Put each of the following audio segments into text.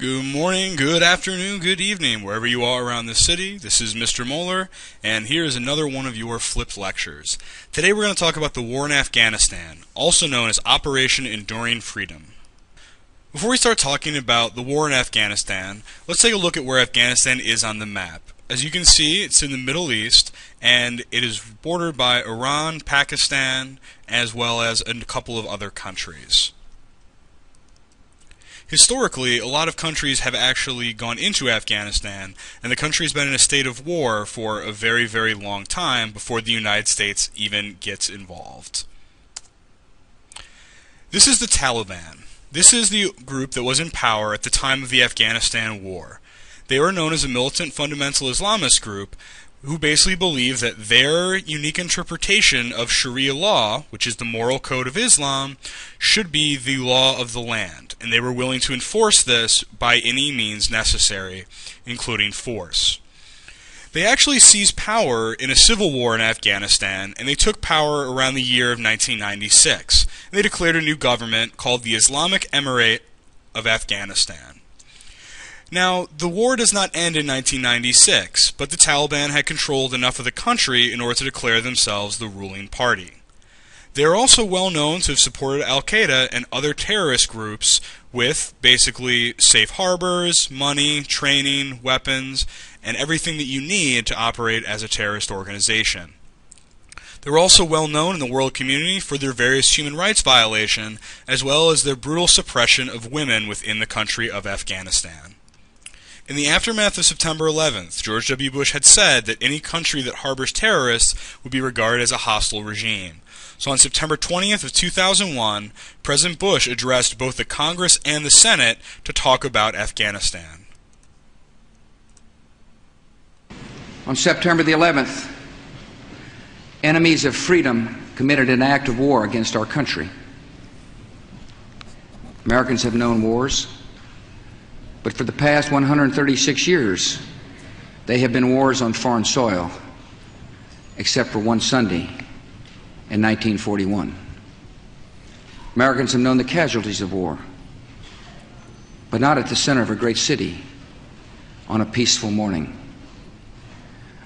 Good morning, good afternoon, good evening, wherever you are around the city. This is Mr. Moeller, and here is another one of your flipped lectures. Today we're going to talk about the war in Afghanistan, also known as Operation Enduring Freedom. Before we start talking about the war in Afghanistan, let's take a look at where Afghanistan is on the map. As you can see, it's in the Middle East, and it is bordered by Iran, Pakistan, as well as a couple of other countries. Historically, a lot of countries have actually gone into Afghanistan, and the country's been in a state of war for a very, very long time before the United States even gets involved. This is the Taliban. This is the group that was in power at the time of the Afghanistan War. They were known as a militant fundamental Islamist group who basically believe that their unique interpretation of Sharia law, which is the moral code of Islam, should be the law of the land, and they were willing to enforce this by any means necessary, including force. They actually seized power in a civil war in Afghanistan, and they took power around the year of 1996. They declared a new government called the Islamic Emirate of Afghanistan. Now, the war does not end in 1996, but the Taliban had controlled enough of the country in order to declare themselves the ruling party. They are also well known to have supported Al-Qaeda and other terrorist groups with basically safe harbors, money, training, weapons, and everything that you need to operate as a terrorist organization. They're also well known in the world community for their various human rights violations, as well as their brutal suppression of women within the country of Afghanistan. In the aftermath of September 11th, George W. Bush had said that any country that harbors terrorists would be regarded as a hostile regime. So on September 20th of 2001, President Bush addressed both the Congress and the Senate to talk about Afghanistan. On September the 11th, enemies of freedom committed an act of war against our country. Americans have known wars, but for the past 136 years, they have been wars on foreign soil, except for one Sunday in 1941. Americans have known the casualties of war, but not at the center of a great city on a peaceful morning.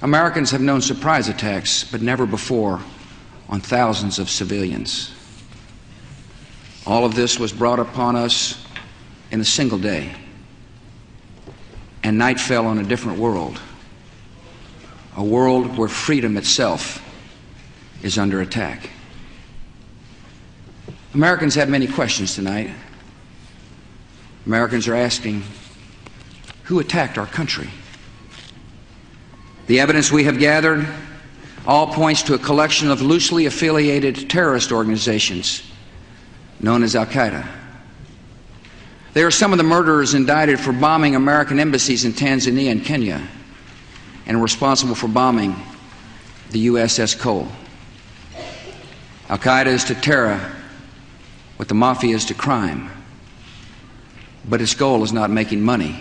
Americans have known surprise attacks, but never before on thousands of civilians. All of this was brought upon us in a single day, and night fell on a different world, a world where freedom itself is under attack. Americans have many questions tonight. Americans are asking, who attacked our country? The evidence we have gathered all points to a collection of loosely affiliated terrorist organizations known as Al-Qaeda. They are some of the murderers indicted for bombing American embassies in Tanzania and Kenya, and responsible for bombing the USS Cole. Al-Qaeda is to terror what the mafia is to crime, but its goal is not making money.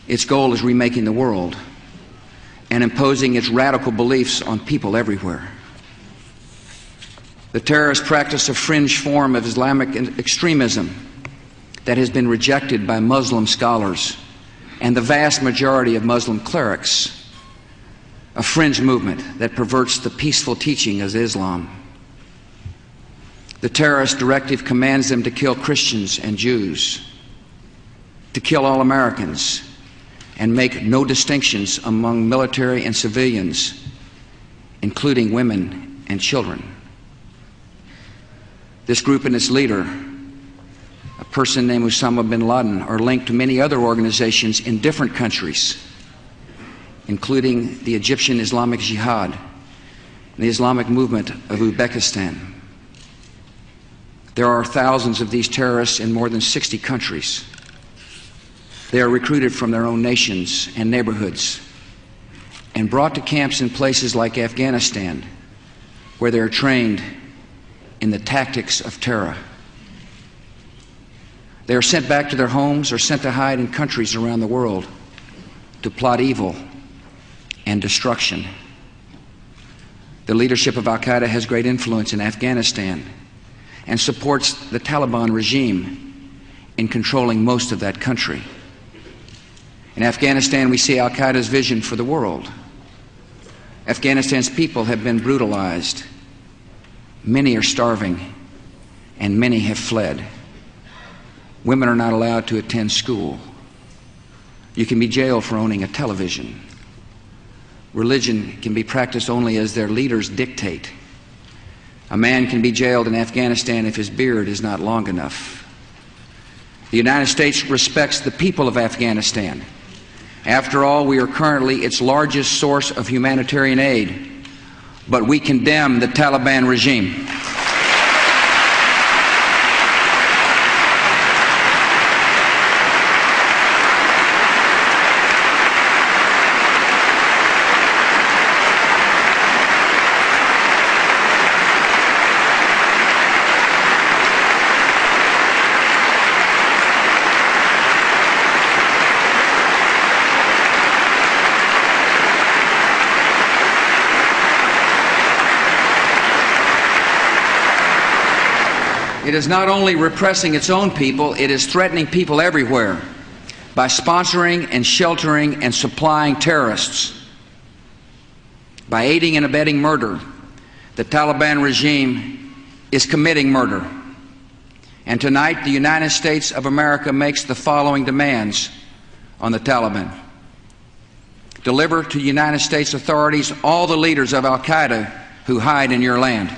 Its goal is remaking the world and imposing its radical beliefs on people everywhere. The terrorists practice a fringe form of Islamic extremism that has been rejected by Muslim scholars and the vast majority of Muslim clerics, a fringe movement that perverts the peaceful teaching of Islam. The terrorist directive commands them to kill Christians and Jews, to kill all Americans, and make no distinctions among military and civilians, including women and children. This group and its leader, a person named Osama bin Laden, are linked to many other organizations in different countries, including the Egyptian Islamic Jihad and the Islamic movement of Uzbekistan. There are thousands of these terrorists in more than 60 countries. They are recruited from their own nations and neighborhoods and brought to camps in places like Afghanistan, where they are trained in the tactics of terror. They are sent back to their homes or sent to hide in countries around the world to plot evil and destruction. The leadership of Al-Qaeda has great influence in Afghanistan and supports the Taliban regime in controlling most of that country. In Afghanistan, we see Al-Qaeda's vision for the world. Afghanistan's people have been brutalized. Many are starving, and many have fled. Women are not allowed to attend school. You can be jailed for owning a television. Religion can be practiced only as their leaders dictate. A man can be jailed in Afghanistan if his beard is not long enough. The United States respects the people of Afghanistan. After all, we are currently its largest source of humanitarian aid, but we condemn the Taliban regime. It is not only repressing its own people, it is threatening people everywhere by sponsoring and sheltering and supplying terrorists. By aiding and abetting murder, the Taliban regime is committing murder. And tonight, the United States of America makes the following demands on the Taliban. Deliver to United States authorities all the leaders of Al-Qaeda who hide in your land.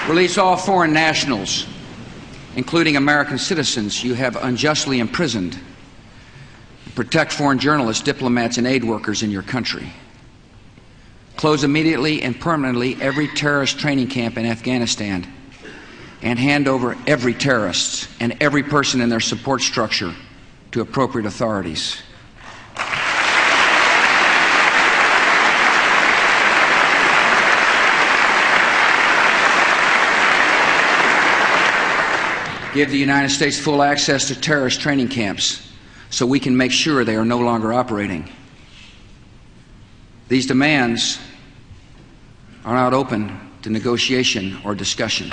Release all foreign nationals, including American citizens you have unjustly imprisoned. Protect foreign journalists, diplomats, and aid workers in your country. Close immediately and permanently every terrorist training camp in Afghanistan, and hand over every terrorist and every person in their support structure to appropriate authorities. Give the United States full access to terrorist training camps so we can make sure they are no longer operating. These demands are not open to negotiation or discussion.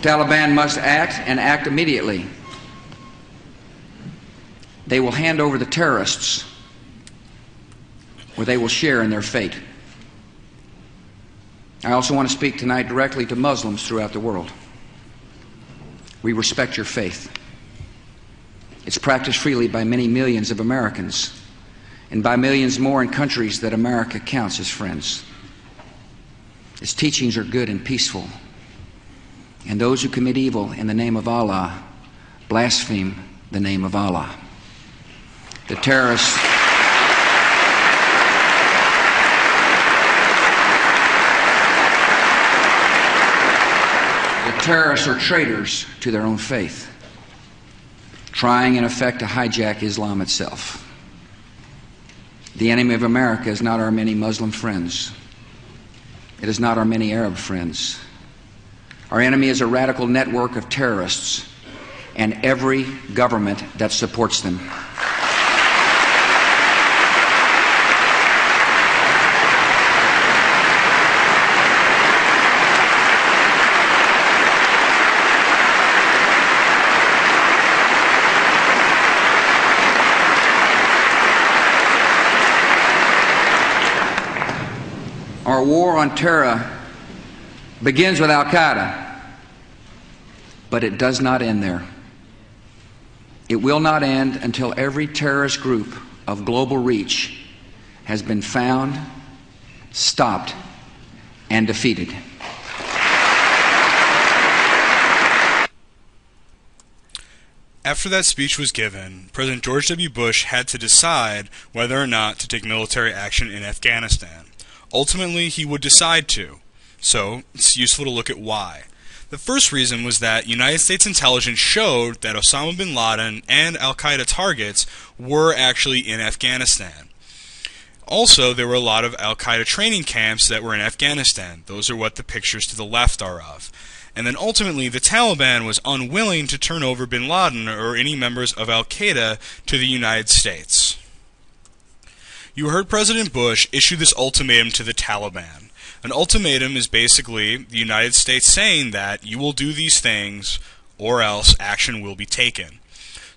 The Taliban must act, and act immediately. They will hand over the terrorists, or they will share in their fate. I also want to speak tonight directly to Muslims throughout the world. We respect your faith. It's practiced freely by many millions of Americans, and by millions more in countries that America counts as friends. Its teachings are good and peaceful. And those who commit evil in the name of Allah blaspheme the name of Allah. The terrorists are traitors to their own faith, trying in effect to hijack Islam itself. The enemy of America is not our many Muslim friends. It is not our many Arab friends. Our enemy is a radical network of terrorists and every government that supports them. Our war on terror begins with Al-Qaeda, but it does not end there. It will not end until every terrorist group of global reach has been found, stopped, and defeated. After that speech was given, President George W. Bush had to decide whether or not to take military action in Afghanistan. Ultimately, he would decide to. So, it's useful to look at why. The first reason was that United States intelligence showed that Osama bin Laden and Al-Qaeda targets were actually in Afghanistan. Also, there were a lot of Al-Qaeda training camps that were in Afghanistan. Those are what the pictures to the left are of. And then ultimately, the Taliban was unwilling to turn over bin Laden or any members of Al-Qaeda to the United States. You heard President Bush issue this ultimatum to the Taliban. An ultimatum is basically the United States saying that you will do these things or else action will be taken.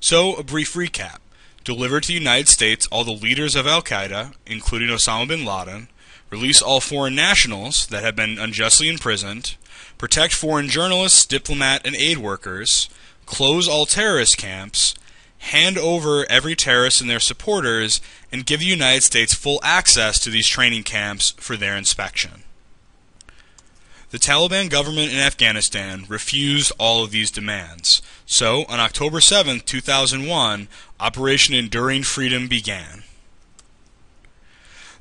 So, a brief recap. Deliver to the United States all the leaders of Al-Qaeda, including Osama bin Laden, release all foreign nationals that have been unjustly imprisoned, protect foreign journalists, diplomat, and aid workers, close all terrorist camps, hand over every terrorist and their supporters, and give the United States full access to these training camps for their inspection. The Taliban government in Afghanistan refused all of these demands. So, on October 7, 2001, Operation Enduring Freedom began.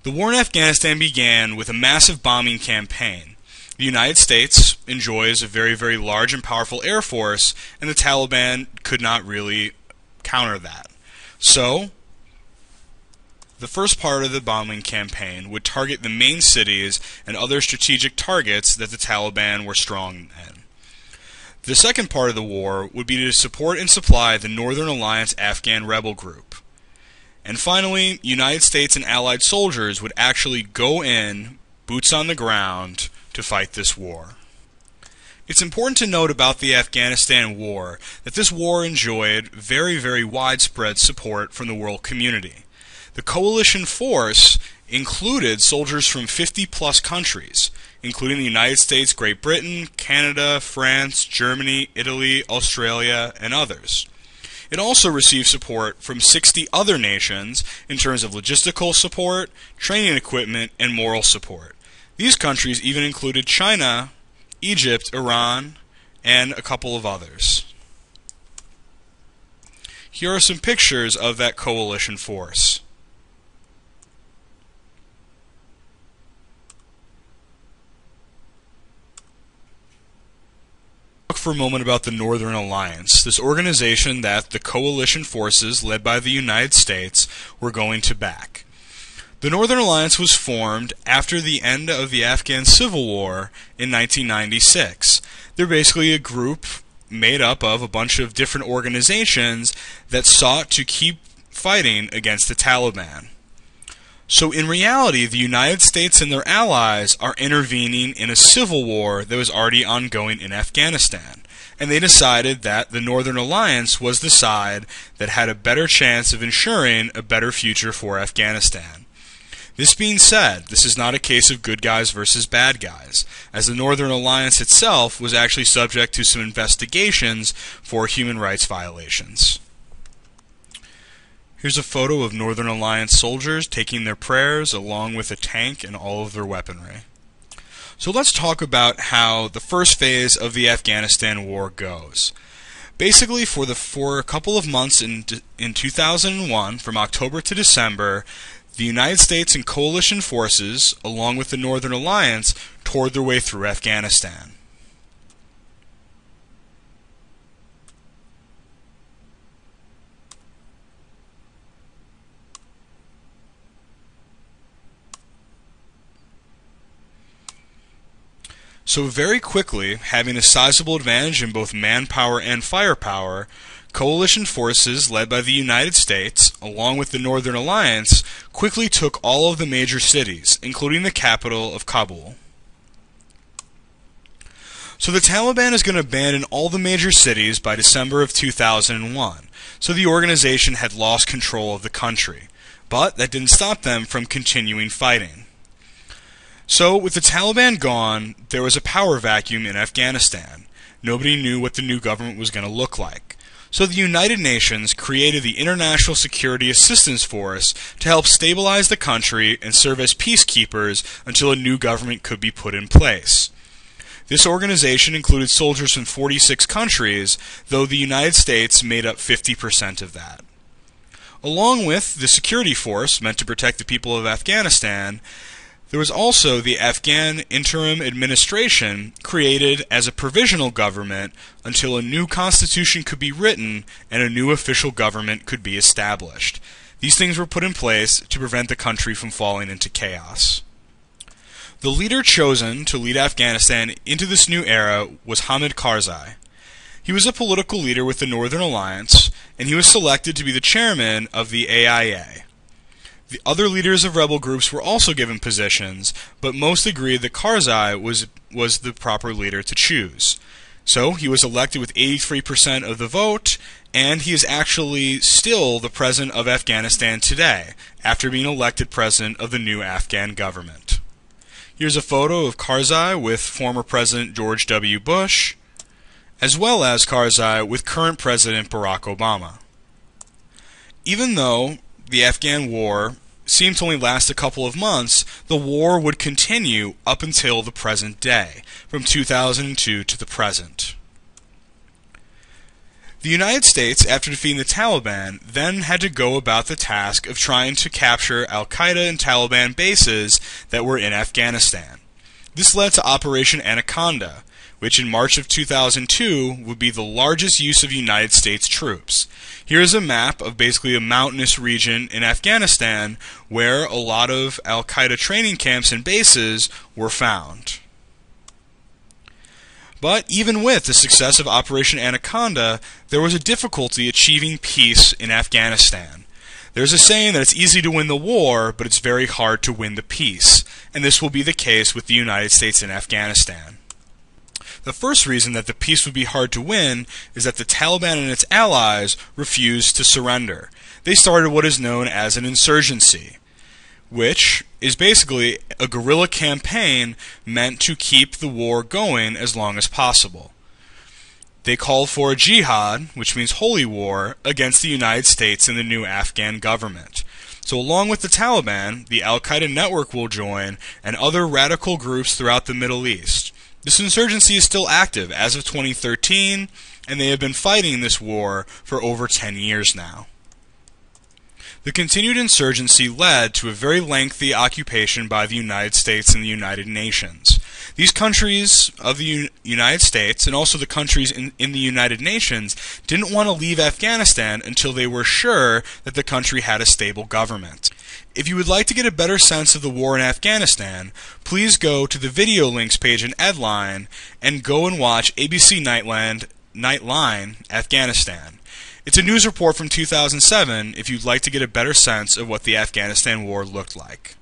The war in Afghanistan began with a massive bombing campaign. The United States enjoys a very, very large and powerful air force, and the Taliban could not really counter that. So, the first part of the bombing campaign would target the main cities and other strategic targets that the Taliban were strong in. The second part of the war would be to support and supply the Northern Alliance Afghan rebel group. And finally, United States and Allied soldiers would actually go in, boots on the ground, to fight this war. It's important to note about the Afghanistan War that this war enjoyed very, very widespread support from the world community. The coalition force included soldiers from 50-plus countries, including the United States, Great Britain, Canada, France, Germany, Italy, Australia, and others. It also received support from 60 other nations in terms of logistical support, training equipment, and moral support. These countries even included China, Egypt, Iran, and a couple of others. Here are some pictures of that coalition force. Talk for a moment about the Northern Alliance, this organization that the coalition forces led by the United States were going to back. The Northern Alliance was formed after the end of the Afghan Civil War in 1996. They're basically a group made up of a bunch of different organizations that sought to keep fighting against the Taliban. So in reality, the United States and their allies are intervening in a civil war that was already ongoing in Afghanistan. And they decided that the Northern Alliance was the side that had a better chance of ensuring a better future for Afghanistan. This being said, this is not a case of good guys versus bad guys, as the Northern Alliance itself was actually subject to some investigations for human rights violations. Here's a photo of Northern Alliance soldiers taking their prayers along with a tank and all of their weaponry. So let's talk about how the first phase of the Afghanistan War goes. Basically, for a couple of months in 2001, from October to December, the United States and coalition forces, along with the Northern Alliance, toured their way through Afghanistan. So very quickly, having a sizable advantage in both manpower and firepower, coalition forces led by the United States, along with the Northern Alliance, quickly took all of the major cities, including the capital of Kabul. So the Taliban is going to abandon all the major cities by December of 2001, so the organization had lost control of the country. But that didn't stop them from continuing fighting. So, with the Taliban gone, there was a power vacuum in Afghanistan. Nobody knew what the new government was going to look like. So the United Nations created the International Security Assistance Force to help stabilize the country and serve as peacekeepers until a new government could be put in place. This organization included soldiers from 46 countries, though the United States made up 50% of that. Along with the security force meant to protect the people of Afghanistan, there was also the Afghan Interim Administration, created as a provisional government until a new constitution could be written and a new official government could be established. These things were put in place to prevent the country from falling into chaos. The leader chosen to lead Afghanistan into this new era was Hamid Karzai. He was a political leader with the Northern Alliance, and he was selected to be the chairman of the AIA. The other leaders of rebel groups were also given positions, but most agreed that Karzai was the proper leader to choose. So he was elected with 83% of the vote, and he is actually still the president of Afghanistan today, after being elected president of the new Afghan government. Here's a photo of Karzai with former President George W. Bush, as well as Karzai with current President Barack Obama. Even though the Afghan War seemed to only last a couple of months, the war would continue up until the present day, from 2002 to the present. The United States, after defeating the Taliban, then had to go about the task of trying to capture Al-Qaeda and Taliban bases that were in Afghanistan. This led to Operation Anaconda, which in March of 2002 would be the largest use of United States troops. Here's a map of basically a mountainous region in Afghanistan where a lot of Al-Qaeda training camps and bases were found. But even with the success of Operation Anaconda, there was a difficulty achieving peace in Afghanistan. There's a saying that it's easy to win the war, but it's very hard to win the peace, and this will be the case with the United States in Afghanistan. The first reason that the peace would be hard to win is that the Taliban and its allies refused to surrender. They started what is known as an insurgency, which is basically a guerrilla campaign meant to keep the war going as long as possible. They called for a jihad, which means holy war, against the United States and the new Afghan government. So along with the Taliban, the Al-Qaeda network will join, and other radical groups throughout the Middle East. This insurgency is still active as of 2013, and they have been fighting this war for over 10 years now. The continued insurgency led to a very lengthy occupation by the United States and the United Nations. These countries of the United States, and also the countries in the United Nations, didn't want to leave Afghanistan until they were sure that the country had a stable government. If you would like to get a better sense of the war in Afghanistan, please go to the video links page in Edline and go and watch ABC Nightline Afghanistan. It's a news report from 2007 if you'd like to get a better sense of what the Afghanistan War looked like.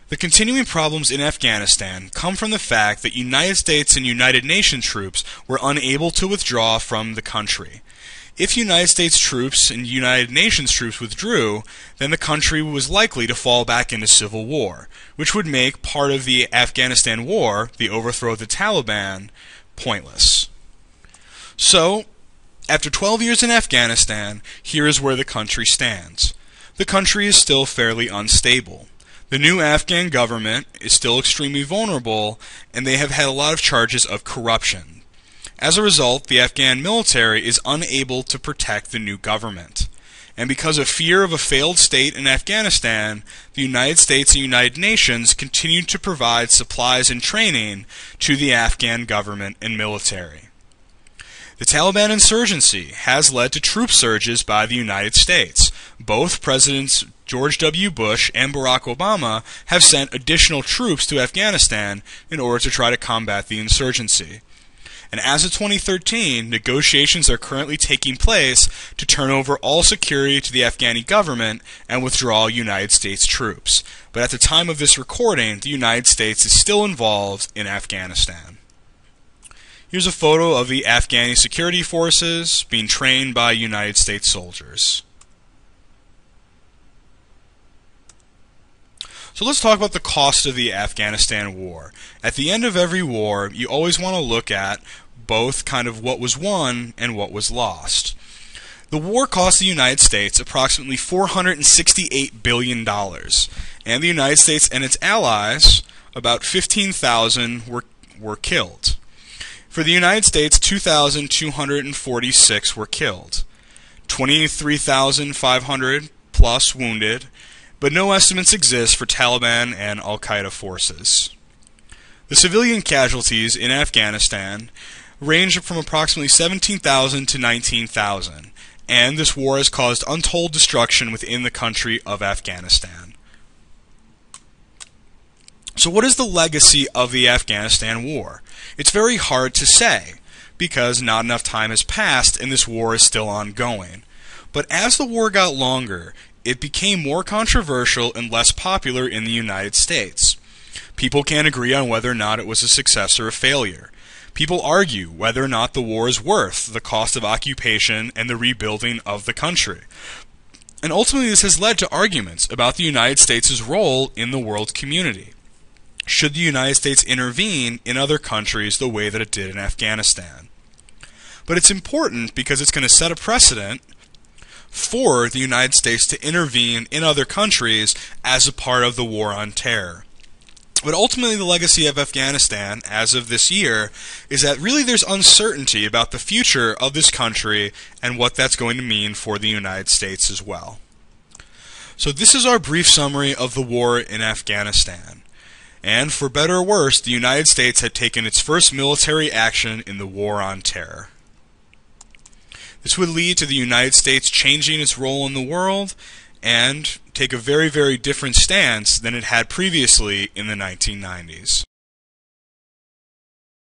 The continuing problems in Afghanistan come from the fact that United States and United Nations troops were unable to withdraw from the country. If United States troops and United Nations troops withdrew, then the country was likely to fall back into civil war, which would make part of the Afghanistan War, the overthrow of the Taliban, pointless. So, after 12 years in Afghanistan, here is where the country stands. The country is still fairly unstable. The new Afghan government is still extremely vulnerable, and they have had a lot of charges of corruption. As a result, the Afghan military is unable to protect the new government. And because of fear of a failed state in Afghanistan, the United States and United Nations continue to provide supplies and training to the Afghan government and military. The Taliban insurgency has led to troop surges by the United States. Both Presidents George W. Bush and Barack Obama have sent additional troops to Afghanistan in order to try to combat the insurgency. And as of 2013, negotiations are currently taking place to turn over all security to the Afghani government and withdraw United States troops. But at the time of this recording, the United States is still involved in Afghanistan. Here's a photo of the Afghani security forces being trained by United States soldiers. So let's talk about the cost of the Afghanistan War. At the end of every war, you always want to look at both kind of what was won and what was lost. The war cost the United States approximately $468 billion, and the United States and its allies, about 15,000 were were killed. For the United States, 2,246 were killed, 23,500 plus wounded, but no estimates exist for Taliban and Al-Qaeda forces. The civilian casualties in Afghanistan range from approximately 17,000 to 19,000, and this war has caused untold destruction within the country of Afghanistan. So what is the legacy of the Afghanistan War? It's very hard to say, because not enough time has passed and this war is still ongoing. But as the war got longer, it became more controversial and less popular in the United States. People can't agree on whether or not it was a success or a failure. People argue whether or not the war is worth the cost of occupation and the rebuilding of the country. And ultimately this has led to arguments about the United States' role in the world community. Should the United States intervene in other countries the way that it did in Afghanistan? But it's important because it's going to set a precedent for the United States to intervene in other countries as a part of the war on terror. But ultimately the legacy of Afghanistan, as of this year, is that really there's uncertainty about the future of this country and what that's going to mean for the United States as well. So this is our brief summary of the war in Afghanistan. And for better or worse, the United States had taken its first military action in the war on terror. This would lead to the United States changing its role in the world and take a very, very different stance than it had previously in the 1990s.